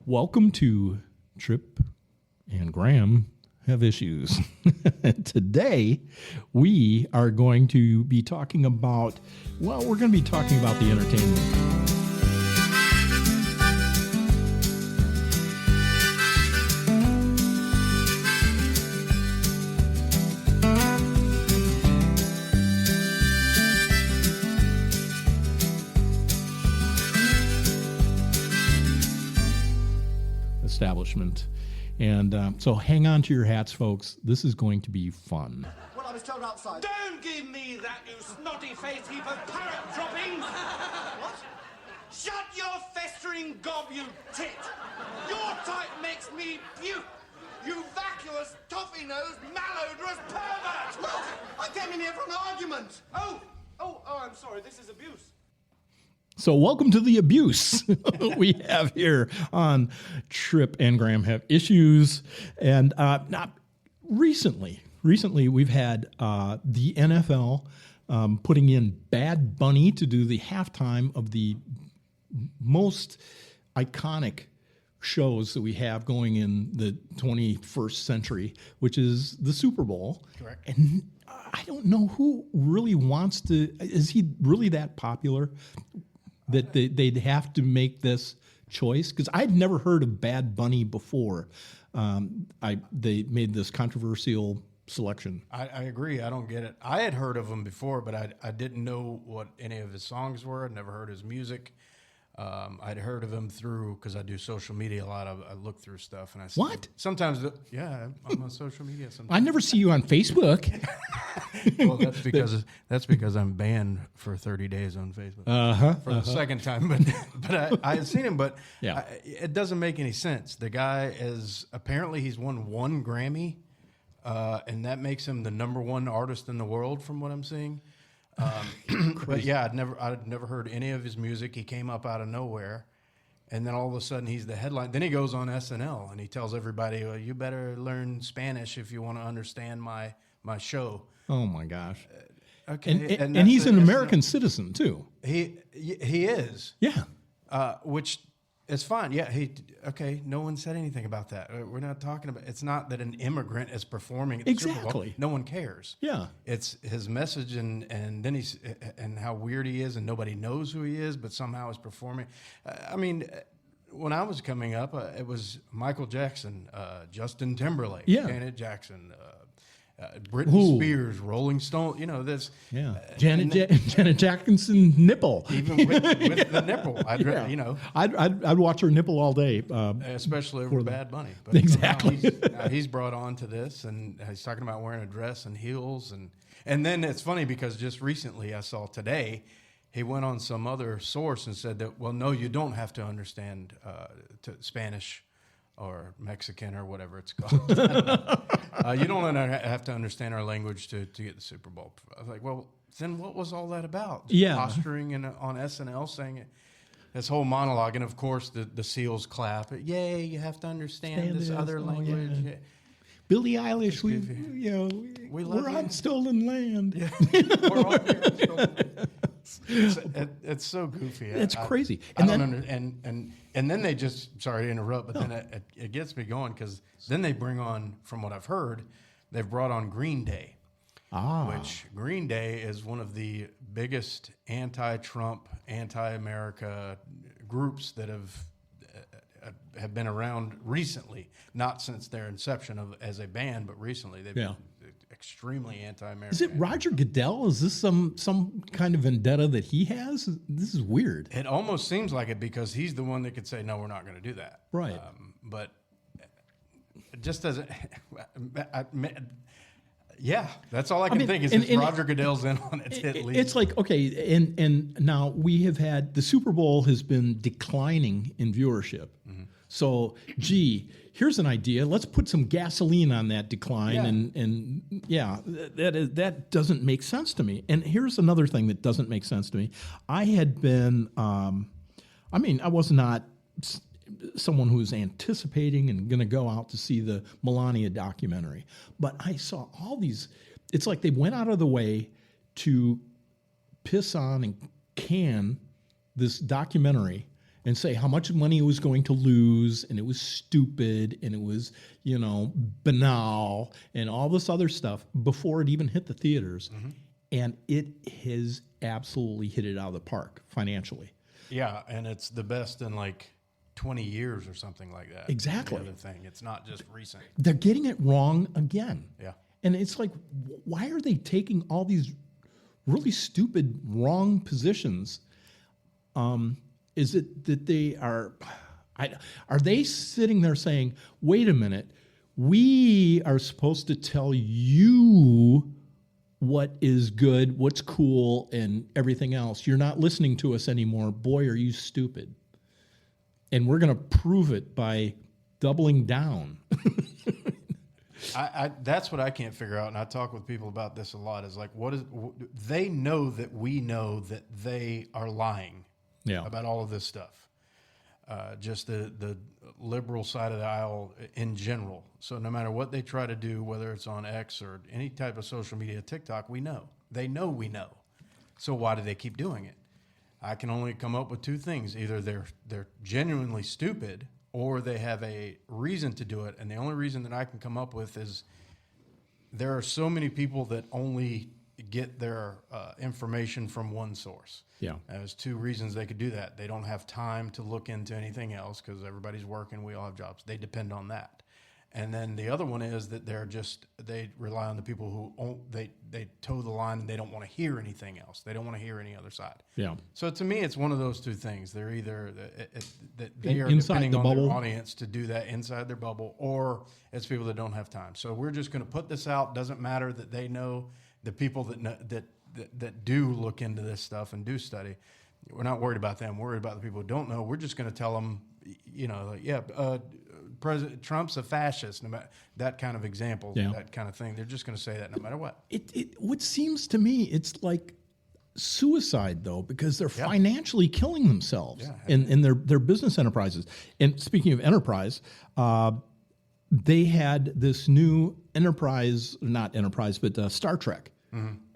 Welcome to Tripp and Graham Have Issues. Today, we are going to be talking about, we're going to be talking about the entertainment. Establishment. And so hang on to your hats, folks. This is going to be fun. Well, I was told outside. Don't give me that, you snotty-faced heap of parrot droppings! What? Shut your festering gob, you tit! Your type makes me puke! You vacuous, toffee-nosed, malodorous pervert! Look, I came in here for an argument. Oh, I'm sorry, this is abuse. So welcome to the abuse we have here on Tripp and Graham Have Issues. And not recently we've had the NFL putting in Bad Bunny to do the halftime of the most iconic shows that we have going in the 21st century, which is the Super Bowl. Correct. And I don't know who really wants to, is he really that popular that they'd have to make this choice? Because I'd never heard of Bad Bunny before. They made this controversial selection. I agree. I don't get it. I had heard of him before, but I didn't know what any of his songs were. I'd never heard his music. I'd heard of him through, because I do social media a lot. I look through stuff and I see What? sometimes. I'm on social media sometimes. I never see you on Facebook. Well, that's because I'm banned for 30 days on Facebook for the second time. But I had seen him, but Yeah. it doesn't make any sense. The guy he's won one Grammy, and that makes him the #1 artist in the world, from what I'm seeing. But yeah, I'd never heard any of his music. He came up out of nowhere, and then all of a sudden he's the headline. Then he goes on SNL and he tells everybody, well, "You better learn Spanish if you want to understand my show." Oh my gosh. Okay, And that's he's it. an SNL. American citizen too. He is, Yeah. which is fine. Yeah, no one said anything about that. We're not talking about. It's not that an immigrant is performing at the Super Bowl. Exactly. No one cares. Yeah. It's his message and then he's and how weird he is, and nobody knows who he is, but somehow he's performing. I mean, when I was coming up, it was Michael Jackson, Justin Timberlake, Yeah. Janet Jackson, Britney Spears, Rolling Stone. You know this. Yeah. Janet Jackson nipple. Even with the nipple, Yeah. I'd watch her nipple all day. Especially over Bad Bunny. But Exactly. now he's brought on to this, and he's talking about wearing a dress and heels, and then it's funny because just recently I saw today he went on some other source and said that, well, no, you don't have to understand Spanish or Mexican or whatever it's called. You don't have to understand our language to get the Super Bowl. I was like, well, then what was all that about? Just Yeah. posturing on SNL saying it. This whole monologue, and of course the SEALs clap. Yay! You have to understand this other language. yeah. Yeah. Billie Eilish, We love we're you. on stolen land. Yeah. We're all here. It's so goofy. It's crazy. I don't understand. And then they just, sorry to interrupt, but then it gets me going, because then they bring on, from what I've heard, they've brought on Green Day. Which Green Day is one of the biggest anti-Trump, anti-America groups that have been around recently. Not since their inception as a band, but recently they've been extremely anti-American. Is it Roger Goodell? Is this some kind of vendetta that he has? This is weird. It almost seems like it, because he's the one that could say, no, we're not going to do that. Right. But it just doesn't. Yeah, that's all I can think is Roger Goodell's in on it, at least. It's like, okay, and now we have had, the Super Bowl has been declining in viewership. Mm-hmm. So, here's an idea. Let's put some gasoline on that decline. Yeah. That doesn't make sense to me. And here's another thing that doesn't make sense to me. I had been, I was not someone who's anticipating and going to go out to see the Melania documentary, but I saw all these, it's like they went out of the way to piss on and can this documentary and say how much money it was going to lose, and it was stupid, and it was, banal, and all this other stuff before it even hit the theaters. And it has absolutely hit it out of the park financially. Yeah, and it's the best in like 20 years or something like that. Exactly. The other thing, it's not just recent. They're getting it wrong again. Yeah. And it's like, why are they taking all these really stupid, wrong positions? Is it that they are they sitting there saying, wait a minute, we are supposed to tell you what is good, what's cool, and everything else. You're not listening to us anymore. Boy, are you stupid. And we're going to prove it by doubling down. That's what I can't figure out, and I talk with people about this a lot, is like, they know that we know that they are lying about all of this stuff. Just the liberal side of the aisle in general. So no matter what they try to do, whether it's on X or any type of social media, TikTok, we know. They know we know. So why do they keep doing it? I can only come up with two things. Either they're genuinely stupid, or they have a reason to do it. And the only reason that I can come up with is there are so many people that only get their information from one source. Yeah. There's two reasons they could do that. They don't have time to look into anything else because everybody's working. We all have jobs. They depend on that. And then the other one is that they rely on the people who they toe the line and they don't want to hear anything else. They don't want to hear any other side. Yeah. So to me, it's one of those two things. They're either that they are inside depending the on bubble. their audience to do that inside their bubble, or it's people that don't have time. So we're just going to put this out. Doesn't matter that they know the people that do look into this stuff and do study. We're not worried about them. We're worried about the people who don't know. We're just going to tell them, President Trump's a fascist, no matter that kind of example, that kind of thing. They're just going to say that no matter what. What seems to me, it's like suicide, though, because they're financially killing themselves in their business enterprises. And speaking of enterprise, they had this new enterprise, not enterprise, but Star Trek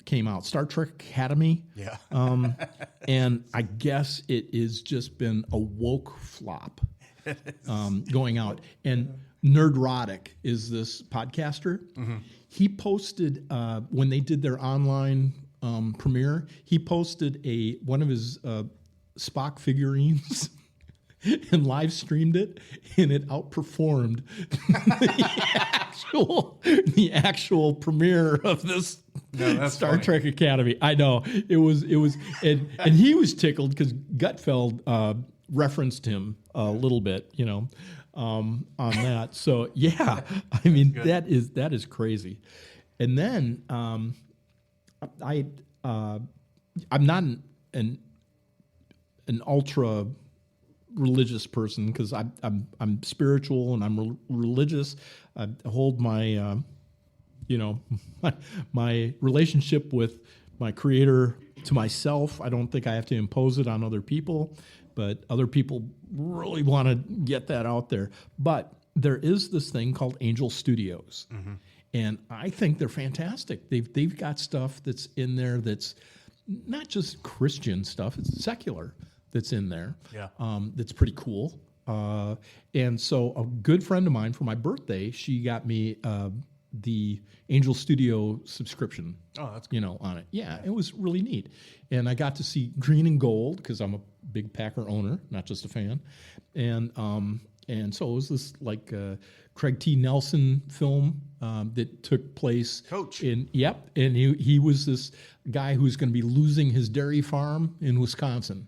came out, Star Trek Academy. Yeah. And I guess it has just been a woke flop going out. And Nerdrotic is this podcaster. He posted, when they did their online premiere, he posted one of his Spock figurines and live streamed it, and it outperformed the actual premiere of this Star funny. Trek Academy. I know it was, and he was tickled because Gutfeld referenced him a little bit, on that. So yeah, I mean that is crazy. And then I'm not an ultra religious person because I'm spiritual and I'm religious. I hold my my relationship with my Creator to myself. I don't think I have to impose it on other people, but other people really want to get that out there. But there is this thing called Angel Studios, and I think they're fantastic. They've got stuff that's in there that's not just Christian stuff; it's secular that's in there. Yeah. That's pretty cool. And so a good friend of mine for my birthday, she got me the Angel Studio subscription. Oh, that's cool. On it. Yeah, it was really neat. And I got to see Green and Gold because I'm a big Packer owner, not just a fan. And so it was this like Craig T. Nelson film that took place. Coach. And he was this guy who's going to be losing his dairy farm in Wisconsin.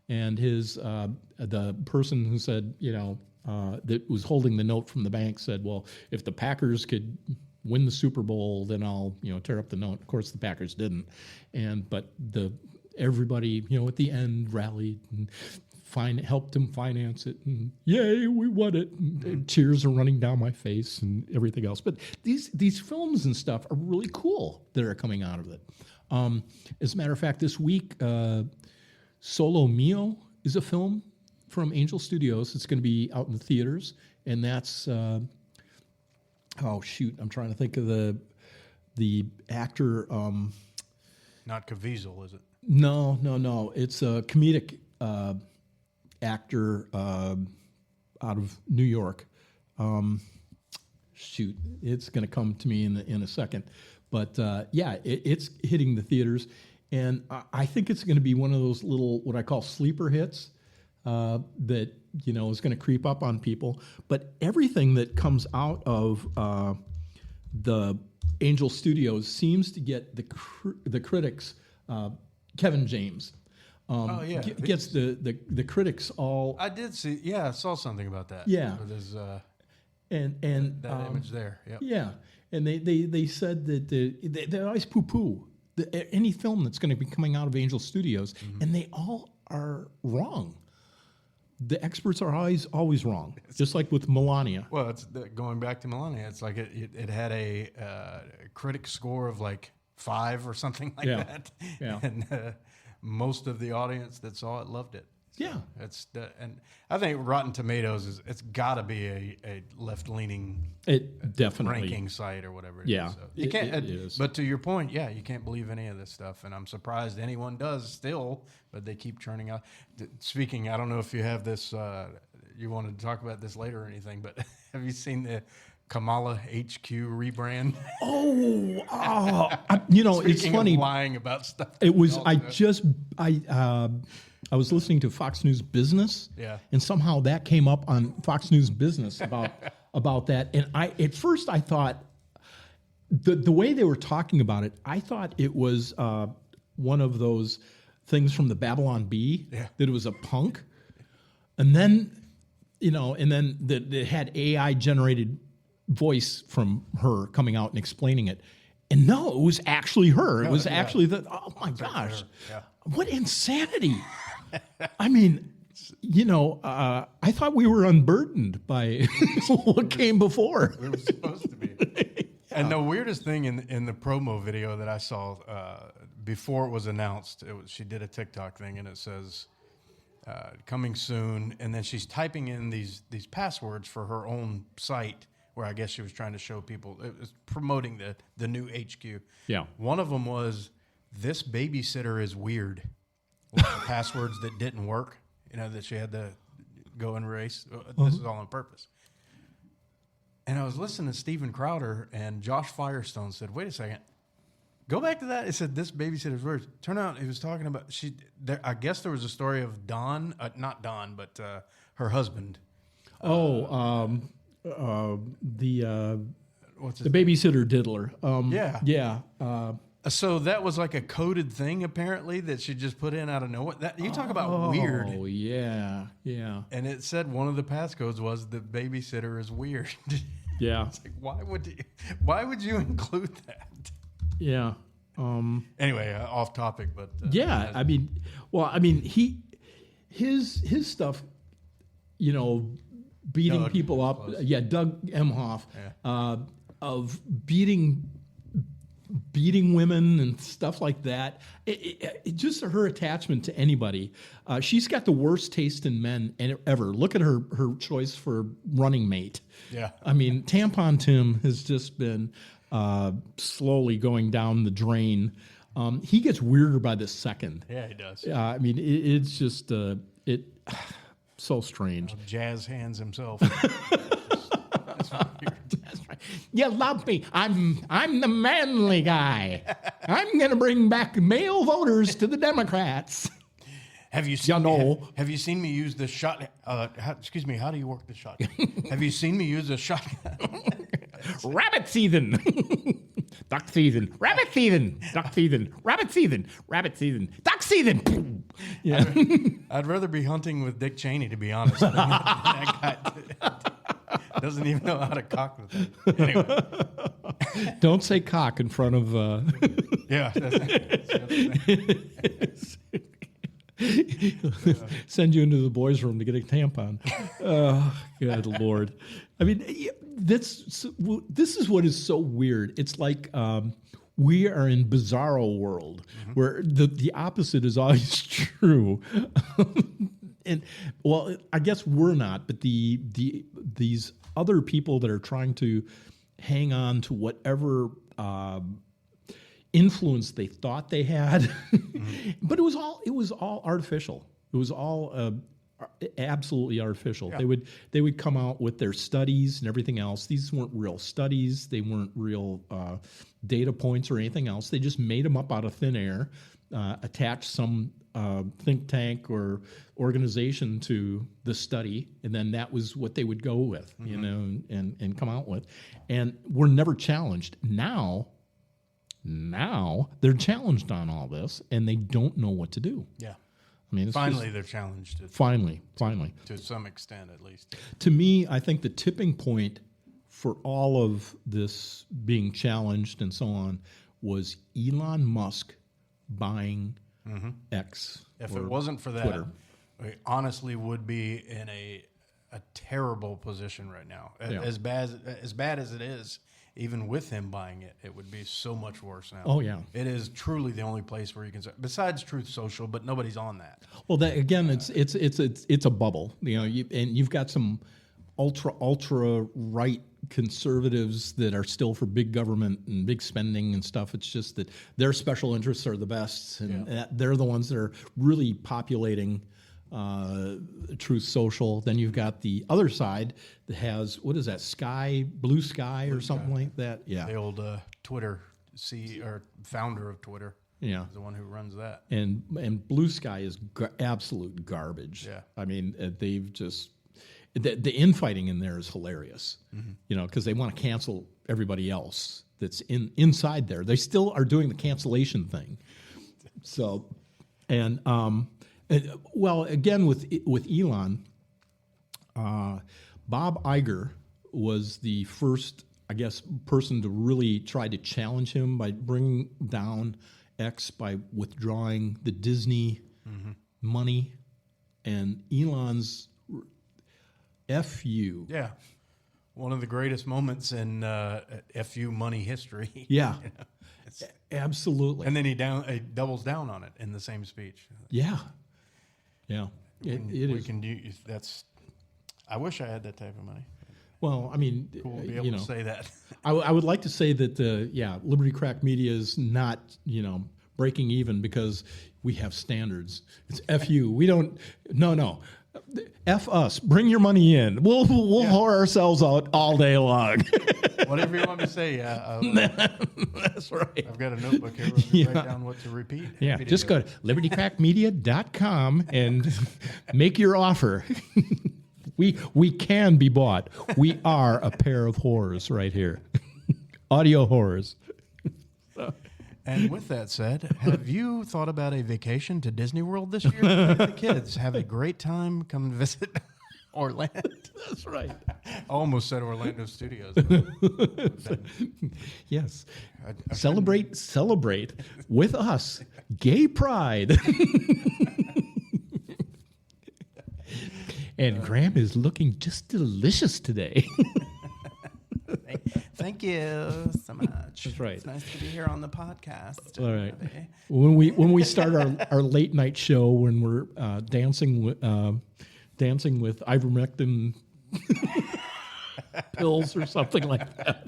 And his the person who said, that was holding the note from the bank said, well, if the Packers could win the Super Bowl, then I'll, tear up the note. Of course, the Packers didn't. But everybody, at the end rallied and helped him finance it. And yay, we won it. And tears are running down my face and everything else. But these films and stuff are really cool that are coming out of it. As a matter of fact, this week, Solo Mio is a film from Angel Studios. It's going to be out in the theaters, and that's I'm trying to think of the actor. Not Caviezel, is it? No. It's a comedic actor out of New York. Shoot, it's going to come to me in a second. But it's hitting the theaters, and I think it's going to be one of those little what I call sleeper hits that is going to creep up on people. But everything that comes out of the Angel Studios seems to get the critics. Kevin James gets the critics all. I did see. Yeah, I saw something about that. Yeah, there's and that image there. Yep. Yeah, and they said that they always poo-poo any film that's going to be coming out of Angel Studios, and they all are wrong. The experts are always wrong, just like with Melania. Well, it's going back to Melania. It's like it had a critic score of like 5 or something like that. Yeah. And most of the audience that saw it loved it. So yeah. And I think Rotten Tomatoes it's got to be a left-leaning definitely ranking site or whatever it is. So you can't. It is. But to your point, you can't believe any of this stuff, and I'm surprised anyone does still. But they keep churning out. Speaking, I don't know if you have this. You wanted to talk about this later or anything, but have you seen the Kamala HQ rebrand? It's funny. Of lying about stuff. It was. I was listening to Fox News Business. Yeah. And somehow that came up on Fox News Business about that. And at first I thought the way they were talking about it, I thought it was one of those things from the Babylon Bee. Yeah. That it was a punk, and then that it had AI generated voice from her coming out and explaining it. And no, it was actually her. It was actually oh my gosh. Yeah. What insanity. I mean, I thought we were unburdened by what came before. We were supposed to be. And the weirdest thing in the promo video that I saw before it was announced, she did a TikTok thing, and it says, coming soon, and then she's typing in these passwords for her own site, where I guess she was trying to show people, it was promoting the new HQ. Yeah. One of them was, "This babysitter is weird." With the passwords that didn't work, that she had to go and erase. This is all on purpose. And I was listening to Steven Crowder, and Josh Firestone said, "Wait a second. Go back to that." It said, "This babysitter's weird." Turned out he was talking about, I guess there was a story of Don, not Don, but her husband. The What's the babysitter diddler. Yeah. Yeah. So that was like a coded thing, apparently, that she just put in out of nowhere. You talk about weird. Oh, yeah. Yeah. And it said one of the passcodes was, "The babysitter is weird." Yeah. It's like, why would you include that? Yeah. Anyway, off topic, but Yeah. His stuff, beating Doug people up. close. Yeah. Doug M. Hoff, Yeah. of beating women and stuff like that. It just her attachment to anybody. She's got the worst taste in men ever. Look at her choice for running mate. Yeah. I mean, Tampon Tim has just been slowly going down the drain. He gets weirder by the second. Yeah, he does. I mean, it's just so strange. Jazz hands himself. It's weird. That's right. You love me. I'm the manly guy. I'm going to bring back male voters to the Democrats. Have you seen? know. Have you seen me use the shot? Excuse me. How do you work the shotgun? Have you seen me use a shotgun? Rabbit season. Duck season. Rabbit season. Duck season. Rabbit season. Rabbit season. Duck season. Yeah. I'd rather be hunting with Dick Cheney, to be honest. That guy doesn't even know how to cock the thing. Anyway. Don't say cock in front of. Yeah. Send you into the boys' room to get a tampon. Oh, good Lord. I mean, this is what is so weird. It's like we are in bizarro world where the opposite is always true. And well, I guess we're not, but these other people that are trying to hang on to whatever influence they thought they had, but it was all artificial. It was all absolutely artificial. Yeah. They would come out with their studies and everything else. These weren't real studies. They weren't real data points or anything else. They just made them up out of thin air, attached some think tank or organization to the study, and then that was what they would go with, you know, and come out with. And we're never challenged. Now they're challenged on all this, and they don't know what to do. Yeah. I mean, it's Finally, they're challenged. finally. To some extent, at least. To me, I think the tipping point for all of this being challenged and so on was Elon Musk buying X. If or it wasn't for that, Twitter. we honestly would be in a terrible position right now. Yeah. As bad as it is, even with him buying it, it would be so much worse now. Oh, yeah. It is truly the only place where you can, besides Truth Social, but nobody's on that. Well, that again, it's a bubble, you know. And you've got some ultra right conservatives that are still for big government and big spending and stuff. It's just that their special interests are the best, and they're the ones that are really populating Truth Social. Then you've got the other side that has, what is that, Blue Sky or something like that? Yeah. The old Twitter founder of Twitter. Yeah. is the one who runs that. And Blue Sky is absolute garbage. Yeah. I mean, they've just the infighting in there is hilarious. You know, because they want to cancel everybody else that's inside there. They still are doing the cancellation thing. So, and well, again with Elon, Bob Iger was the first, I guess, person to really try to challenge him by bringing down X by withdrawing the Disney money, and Elon's FU. Yeah. One of the greatest moments in FU money history. Yeah, You know, absolutely. and then he doubles down on it in the same speech. Yeah, yeah. It we is. can do that's. I wish I had that type of money. Well, I mean, Cool to be you able know, to say that. I would like to say that, Liberty Crack Media is not, breaking even because we have standards. It's FU. We don't, no. F us. Bring your money in. We'll whore ourselves out all day long. Whatever you want me to say, yeah. That's right. I've got a notebook here where I write down what to repeat. Yeah, Happy to just do go it. to libertycrackmedia.com and make your offer. We can be bought. We are a pair of whores right here. Audio whores. And with that said, have you thought about a vacation to Disney World this year? Take the kids. Have a great time. Come and visit Orlando. That's right. I almost said Orlando Studios. Yes. I Celebrate with us. Gay Pride. And Graham is looking just delicious today. Thank you so much. That's right. It's nice to be here on the podcast. All right. When we start our late night show, when we're dancing with ivermectin pills or something like that.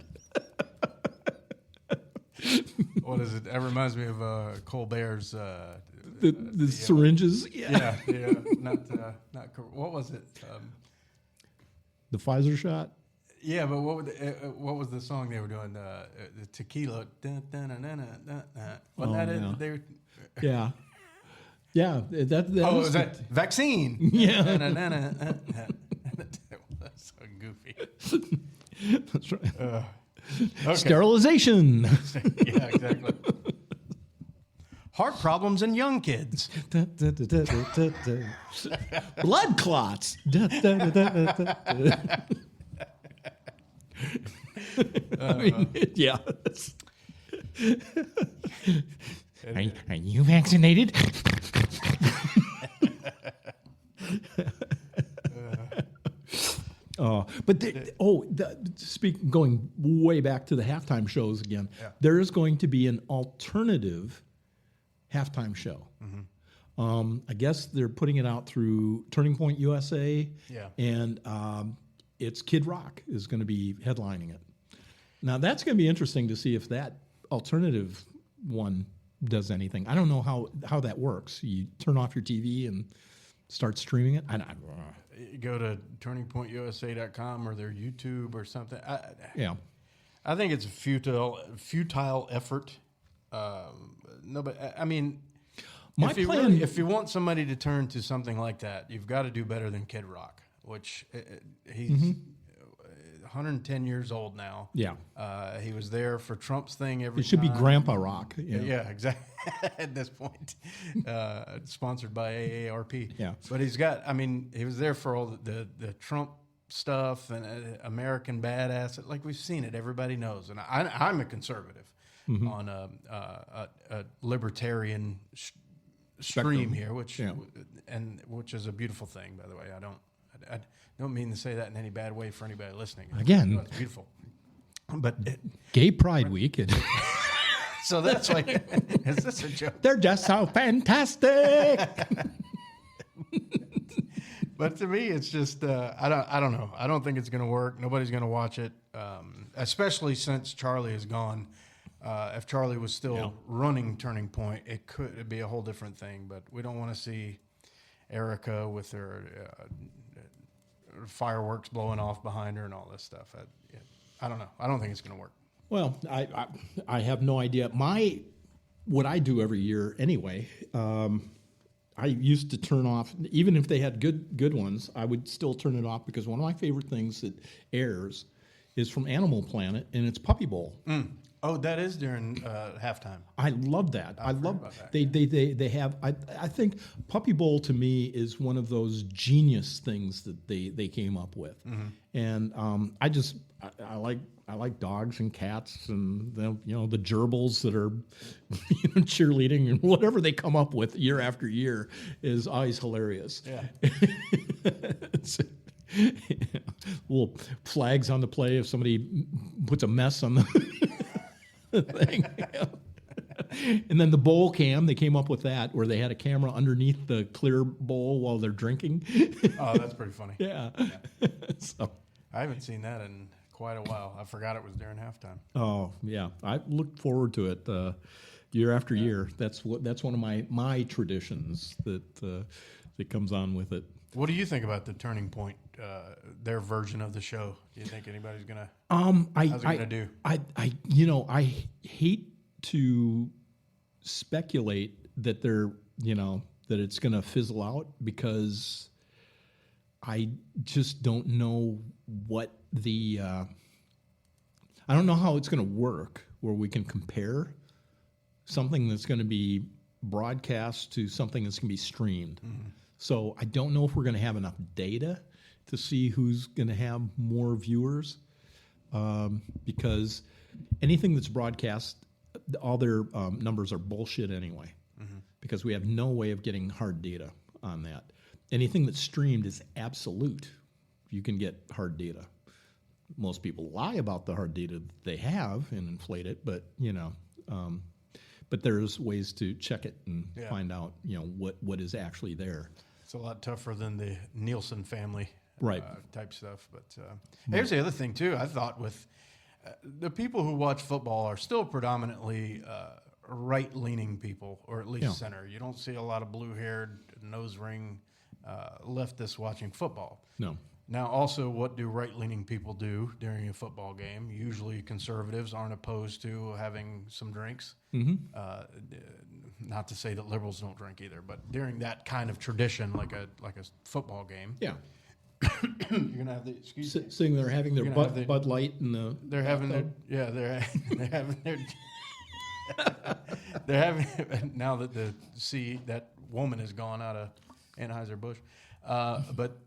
What is it? That reminds me of Colbert's. The syringes. Yeah. Not. What was it? The Pfizer shot. Yeah, but what was the song they were doing? The tequila. Wasn't that yeah. it? They were, Yeah. Yeah. That was that vaccine? Yeah. That's so goofy. That's right. Okay. Sterilization. Yeah, exactly. Heart problems in young kids. Blood clots. I mean, yeah. Are you vaccinated? Going way back to the halftime shows again. Yeah. There is going to be an alternative halftime show. I guess they're putting it out through Turning Point USA. Yeah. And it's Kid Rock is going to be headlining it. Now, that's going to be interesting to see if that alternative one does anything. I don't know how that works. You turn off your TV and start streaming it? You go to turningpointusa.com or their YouTube or something. Yeah. I think it's a futile effort. No, but I mean, My plan- if you want somebody to turn to something like that, you've got to do better than Kid Rock, which he's 110 years old now. Yeah. He was there for Trump's thing every It should be time. Grandpa Rock. You know? Yeah, exactly. At this point, sponsored by AARP. Yeah. But he was there for all the Trump stuff and American Badass. Like we've seen it, everybody knows. And I'm a conservative on a libertarian stream here, which is a beautiful thing, by the way. I don't mean to say that in any bad way for anybody listening. Again, it's beautiful. But Gay Pride Week. so that's like, is this a joke? They're just so fantastic. But to me, it's just I don't know. I don't think it's going to work. Nobody's going to watch it, especially since Charlie is gone. If Charlie was still running Turning Point, it'd be a whole different thing. But we don't want to see Erica with her fireworks blowing off behind her and all this stuff. I don't know. I don't think it's going to work. Well, I have no idea. What I do every year anyway, I used to turn off, even if they had good ones, I would still turn it off because one of my favorite things that airs is from Animal Planet, and it's Puppy Bowl. Oh, that is during halftime. I love that. I love that. They have. I think Puppy Bowl to me is one of those genius things that they came up with, and I like dogs and cats and the gerbils that are cheerleading and whatever they come up with year after year is always hilarious. Yeah. Little flags on the play if somebody puts a mess on the thing. And then the bowl cam, they came up with that where they had a camera underneath the clear bowl while they're drinking. Oh, that's pretty funny. Yeah. So I haven't seen that in quite a while. I forgot it was during halftime. Oh yeah, I look forward to it year after year. That's one of my traditions that comes on with it. What do you think about the Turning Point, their version of the show? Do you think anybody's gonna? How's it gonna do? I hate to speculate that that it's gonna fizzle out because I just don't know what I don't know how it's going to work where we can compare something that's going to be broadcast to something that's going to be streamed. So I don't know if we're going to have enough data to see who's going to have more viewers because anything that's broadcast, all their numbers are bullshit anyway because we have no way of getting hard data on that. Anything that's streamed is absolute. You can get hard data. Most people lie about the hard data that they have and inflate it, but but there's ways to check it and find out what is actually there. It's a lot tougher than the Nielsen family type stuff. But here's the other thing too. I thought with the people who watch football are still predominantly right-leaning people, or at least center. You don't see a lot of blue-haired, nose-ring leftists watching football. No. Now, also, what do right-leaning people do during a football game? Usually conservatives aren't opposed to having some drinks. Not to say that liberals don't drink either, but during that kind of tradition, like a footbal game, Yeah. you're going to have the, Sitting there having their Bud Light and they're having their, they're having their, they're having, now that that woman is gone out of Anheuser-Busch. But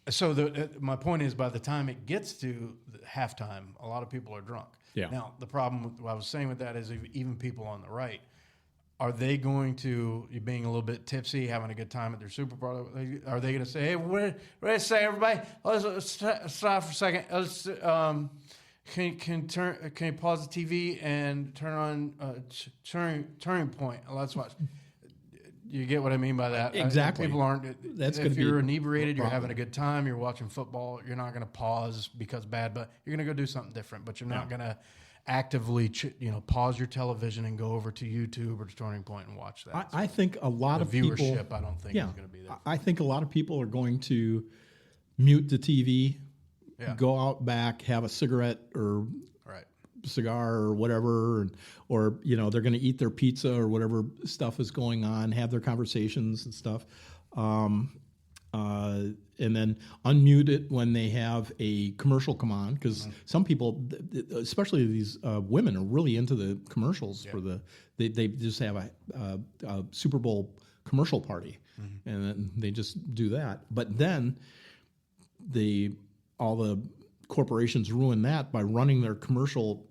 so my point is, by the time it gets to halftime, a lot of people are drunk. Yeah. Now, the problem with what I was saying with that is even people on the right, are they going to, being a little bit tipsy, having a good time at their Super Bowl, are they going to say, hey, wait a second, everybody, let's stop for a second. Let's, can you pause the TV and turn on Turning Point? Let's watch. You get what I mean by that? Exactly. People aren't. That's if you're be inebriated, you're having a good time, you're watching football, you're not going to pause because bad, but you're going to go do something different. But you're not going to actively, pause your television and go over to YouTube or to Turning Point and watch that. I think a lot The of people, viewership, I don't think is going to be there. I think a lot of people are going to mute the TV, go out back, have a cigarette or cigar or whatever, or they're going to eat their pizza or whatever stuff is going on, have their conversations and stuff, and then unmute it when they have a commercial come on, because some people, especially these women, are really into the commercials for they just have a Super Bowl commercial party, and then they just do that. But then all the corporations ruin that by running their commercial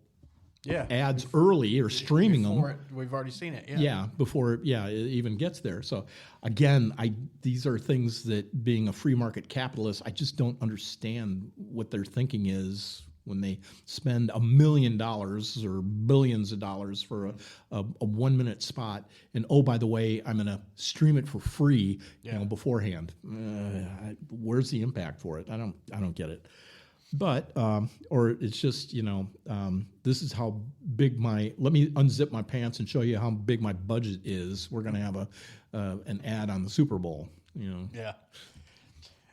ads early or streaming them. We've already seen it. Before it even gets there. So again, these are things that, being a free market capitalist, I just don't understand what their thinking is when they spend $1 million or billions of dollars for a 1 minute spot. And oh, by the way, I'm going to stream it for free, beforehand. Where's the impact for it? I don't get it. But, or it's just, this is how big let me unzip my pants and show you how big my budget is. We're going to have an ad on the Super Bowl, Yeah.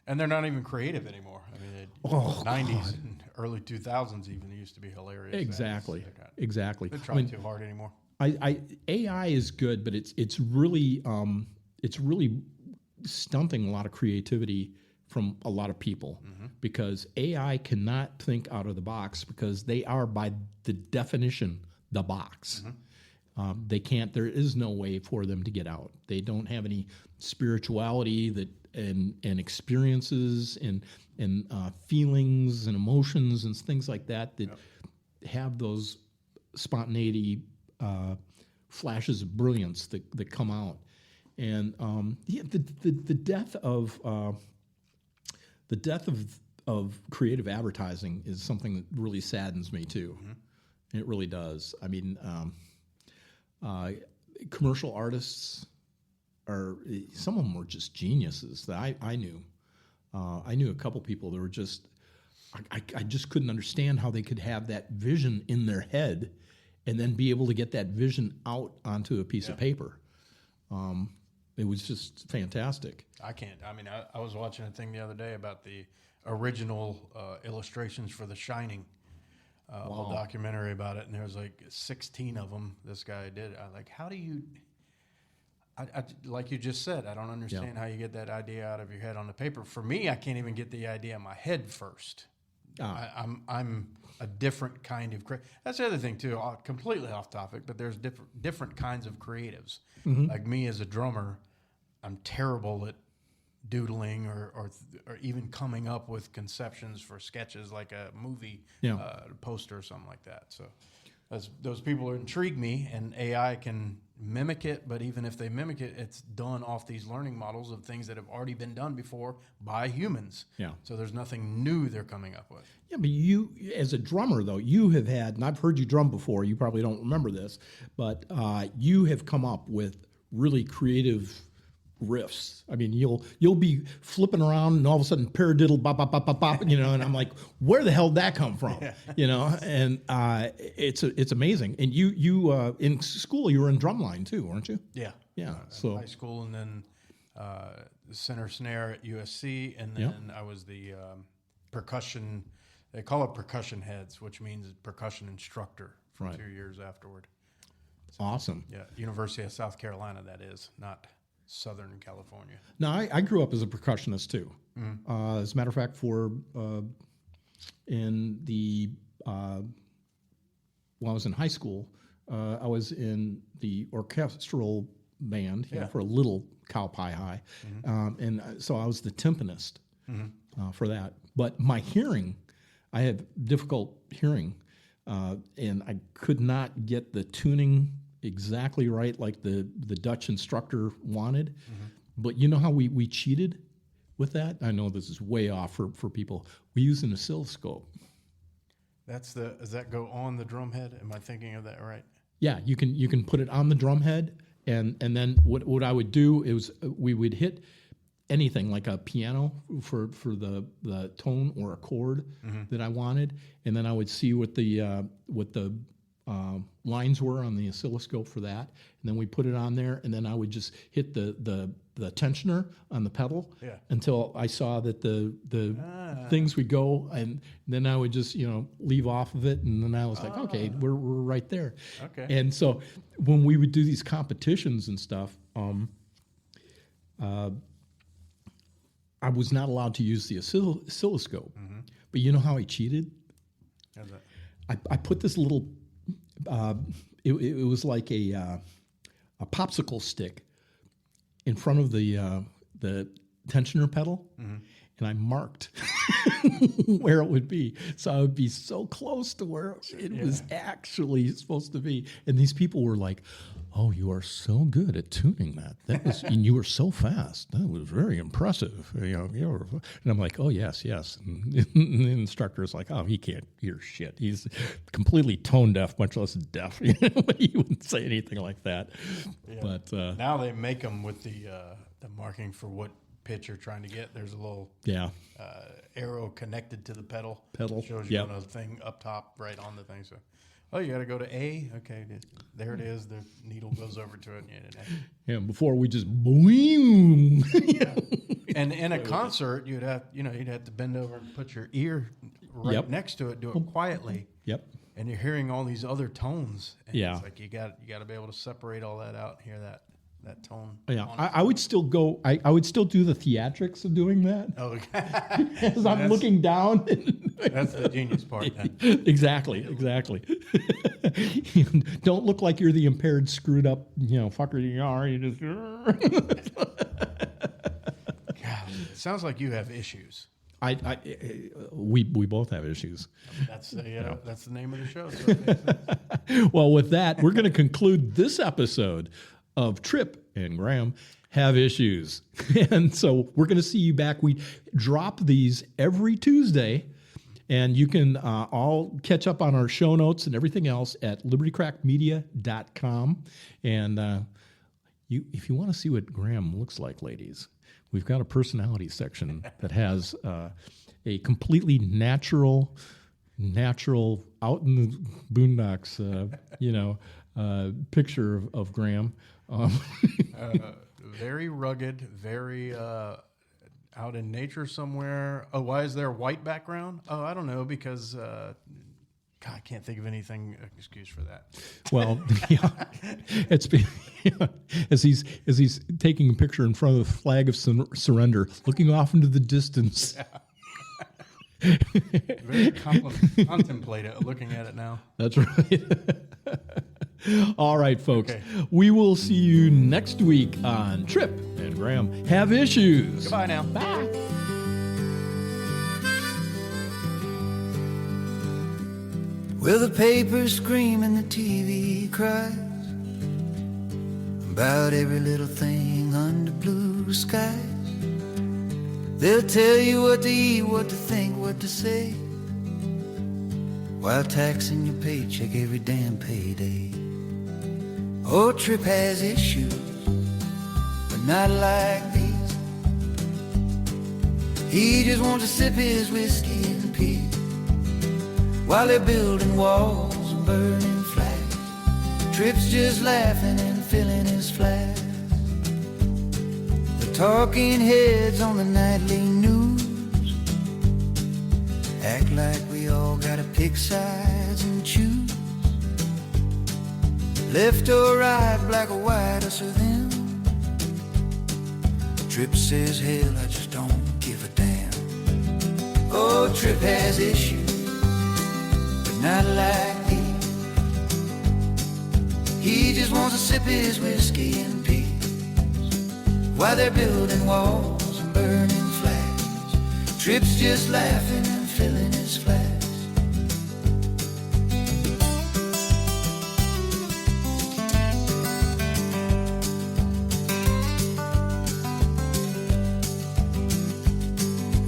And they're not even creative anymore. I mean, the 90s and early 2000s even used to be hilarious. Exactly. They're trying too hard anymore. AI is good, but it's really stunting a lot of creativity from a lot of people, because AI cannot think out of the box, because they are, by the definition, the box. They can't. There is no way for them to get out. They don't have any spirituality and experiences and feelings and emotions and things like that have those spontaneity flashes of brilliance that come out. And the death of creative advertising is something that really saddens me too. It really does. I mean, commercial artists some of them were just geniuses that I knew. I knew a couple people that were just, I just couldn't understand how they could have that vision in their head and then be able to get that vision out onto a piece of paper. It was just fantastic. I can't. I mean, I was watching a thing the other day about the original illustrations for The Shining, whole documentary about it, and there was like 16 of them this guy did. How do you, like you just said, I don't understand how you get that idea out of your head on the paper. For me, I can't even get the idea in my head first. I'm a different kind of that's the other thing too, completely off topic, but there's different kinds of creatives. Like me as a drummer, I'm terrible at doodling or even coming up with conceptions for sketches, like a movie poster or something like that. So those people intrigue me, and AI can mimic it, but even if they mimic it, it's done off these learning models of things that have already been done before by humans. So there's nothing new they're coming up with. Yeah, but you, as a drummer, though, you have had, and I've heard you drum before, you probably don't remember this, but you have come up with really creative riffs. I mean, you'll be flipping around and all of a sudden paradiddle bop bop bop bop bop, and I'm like, where the hell did that come from? And it's amazing. And you in school you were in drumline too, weren't you? Yeah. So high school, and then center snare at USC, and then I was the percussion. They call it percussion heads, which means percussion instructor for 2 years afterward. So, awesome. Yeah, University of South Carolina, that is, not Southern California. No, I grew up as a percussionist too. As a matter of fact, in the when I was in high school, I was in the orchestral band for a little cow pie high, and so I was the timpanist for that. But my hearing, I had difficult hearing, and I could not get the tuning exactly right like the Dutch instructor wanted. But you know how we cheated with that? I know this is way off for people. We used an oscilloscope. Does that go on the drum head? Am I thinking of that right? Yeah, you can put it on the drum head, and then what I would do is we would hit anything like a piano for the tone or a chord that I wanted, and then I would see what the lines were on the oscilloscope for that, and then we put it on there, and then I would just hit the tensioner on the pedal until I saw that the things would go, and then I would just leave off of it, and then I was like, okay, we're right there. Okay. And so when we would do these competitions and stuff, I was not allowed to use the oscilloscope, but you know how I cheated? How's that? I put this little. It was like a popsicle stick in front of the tensioner pedal, and I marked where it would be, so I would be so close to where it was actually supposed to be. And these people were like, "Oh, you are so good at tuning that. That was, and you were so fast. That was very impressive." And I'm like, "Oh, yes." And the instructor is like, "Oh, he can't hear shit. He's completely tone deaf, much less deaf." He wouldn't say anything like that. Yeah. But now they make them with the marking for what pitch you're trying to get. There's a little arrow connected to the pedal. Shows you on a thing up top, right on the thing. So. Oh, you got to go to A? Okay, there it is. The needle goes over to it. Yeah, before we just boom. And in a concert, you'd have to bend over and put your ear right next to it. Do it quietly. Yep. And you're hearing all these other tones. And Yeah. It's like you got to be able to separate all that out and hear that tone. Yeah, I would still go. I would still do the theatrics of doing that. Oh, As I'm looking down. That's the genius part. Then. Exactly. Don't look like you're the impaired, screwed up, fucker you are. You just. God, it sounds like you have issues. We both have issues. That's the name of the show. So it makes sense. Well, with that, we're going to conclude this episode of Tripp and Graham Have Issues. And so we're going to see you back. We drop these every Tuesday, and you can all catch up on our show notes and everything else at libertycrackmedia.com. And if you want to see what Graham looks like, ladies, we've got a personality section that has a completely natural out in the boondocks, picture of Graham. Very rugged, very out in nature somewhere. Oh, why is there a white background? Oh, I don't know, because God, I can't think of anything excuse for that. Well, it's as he's taking a picture in front of the flag of surrender, looking off into the distance. Very contemplative looking at it now. That's right. All right, folks. Okay. We will see you next week on Tripp and Graham Have Issues. Goodbye now. Bye. Well, the papers scream and the TV cries about every little thing under blue skies. They'll tell you what to eat, what to think, what to say, while taxing your paycheck every damn payday. Oh, Tripp has issues, but not like these. He just wants to sip his whiskey in peace, while they're building walls and burning flags. Tripp's just laughing and filling his flask. The talking heads on the nightly news act like we all gotta pick sides and choose. Left or right, black or white, us or them. Tripp says, hell, I just don't give a damn. Oh, Tripp has issues, but not like these. He just wants to sip his whiskey in peace, while they're building walls and burning flags. Tripp's just laughing and filling his flask.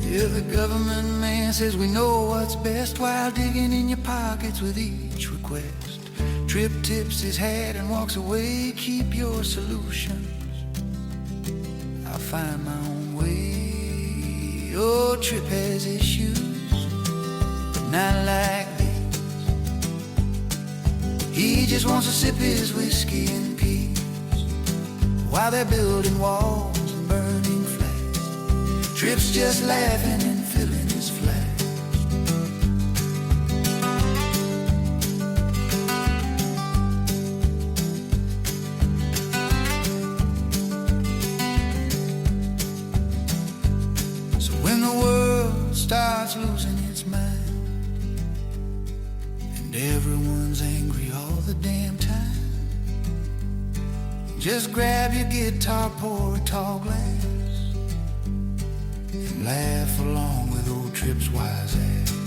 Yeah, the government man says we know what's best, while digging in your pockets with each request. Tripp tips his hat and walks away. Keep your solutions, I'll find my own way. Your Trip has issues, but not like this. He just wants to sip his whiskey in peace while they're building walls and burning flags. Tripp's just laughing and filling his flask. Starts losing its mind and everyone's angry all the damn time. Just grab your guitar, pour a tall glass, and laugh along with old Tripp's wise ass.